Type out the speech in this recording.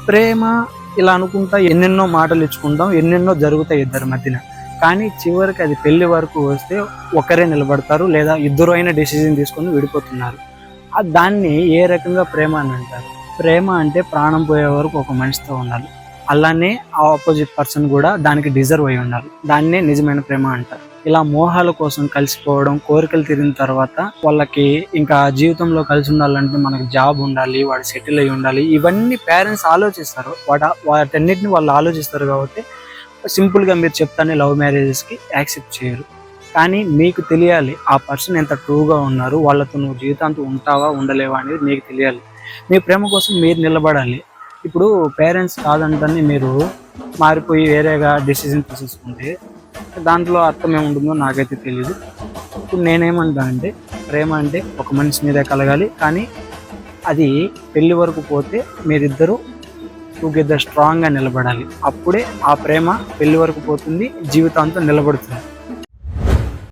ప్రేమ ఇలా అనుకుంటా ఎన్నెన్నో మాటలు ఇచ్చుకుంటాం, ఎన్నెన్నో జరుగుతాయి ఇద్దరి మధ్యన. కానీ చివరికి అది పెళ్లి వరకు వస్తే ఒకరే నిలబడతారు, లేదా ఇద్దరు అయినా డెసిజన్ తీసుకొని విడిపోతున్నారు. దాన్ని ఏ రకంగా ప్రేమ అని అంటారు? ప్రేమ అంటే ప్రాణం పోయే వరకు ఒక మనిషితో ఉండాలి, అలానే ఆ ఆపోజిట్ పర్సన్ కూడా దానికి డిజర్వ్ అయి ఉండాలి. దాన్నే నిజమైన ప్రేమ అంటారు. ఇలా మోహాల కోసం కలిసిపోవడం, కోరికలు తీరిన తర్వాత వాళ్ళకి ఇంకా జీవితంలో కలిసి ఉండాలంటే మనకు జాబ్ ఉండాలి, వాడు సెటిల్ అయి ఉండాలి, ఇవన్నీ పేరెంట్స్ ఆలోచిస్తారు. వాటన్నిటిని వాళ్ళు ఆలోచిస్తారు కాబట్టి సింపుల్గా మీరు చెప్తానే లవ్ మ్యారేజెస్కి యాక్సెప్ట్ చేయరు. కానీ మీకు తెలియాలి ఆ పర్సన్ ఎంత ట్రూగా ఉన్నారు, వాళ్ళతో నువ్వు జీవితాంతం ఉంటావా ఉండలేవా అనేది మీకు తెలియాలి. మీ ప్రేమ కోసం మీరు నిలబడాలి. ఇప్పుడు పేరెంట్స్ కాదంటని మీరు మారిపోయి వేరేగా డెసిజన్ తీసేసుకుంటే దాంట్లో అర్థం ఏముంటుందో నాకైతే తెలియదు. ఇప్పుడు నేనేమంటానంటే ప్రేమ అంటే ఒక మనిషి మీదే కలగాలి, కానీ అది పెళ్లి వరకు పోతే మీరిద్దరూ టుగెదర్ స్ట్రాంగ్గా నిలబడాలి. అప్పుడే ఆ ప్రేమ పెళ్లి వరకు పోతుంది, జీవితాంతం నిలబడుతుంది.